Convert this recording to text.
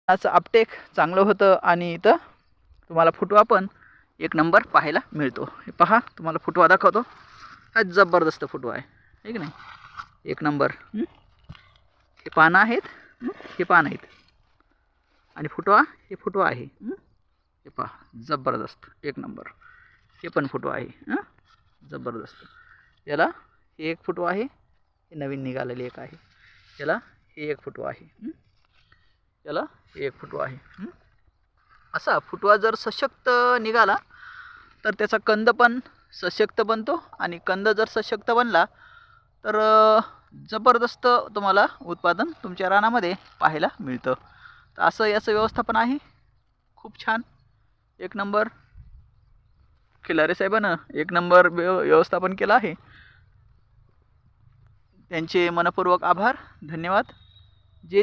असं अपटेक चांगलं होतं आणि इथं तुम्हाला फुटवा पण एक नंबर पाहायला मिळतो. हे पहा, तुम्हाला फुटवा दाखवतो. हा जबरदस्त फुटवा आहे की नाही, एक नंबर. हे पानं आहेत, हे पानं आहेत आणि फुटवा, हे फुटवा आहे. हे पहा, जबरदस्त एक नंबर. हे पण फुटवा आहे, जबरदस्त. याला हे एक फुटवा आहे, हे नवीन निघालेले एक आहे. याला हे एक फुटवा आहे, याला हे एक फुटवा आहे. असा फुटवा जर सशक्त निघाला तर त्याचा कंद पण सशक्त बनतो आणि कंद जर सशक्त बनला तर जबरदस्त तुम्हाला उत्पादन तुमच्या रानामध्ये पाहायला मिळतं. तर असं याचं व्यवस्थापन आहे, खूप छान, एक नंबर. खिलारे साहेबांनं एक नंबर व्यवस्थापन केलं आहे. त्यांचे मनपूर्वक आभार, धन्यवाद. जे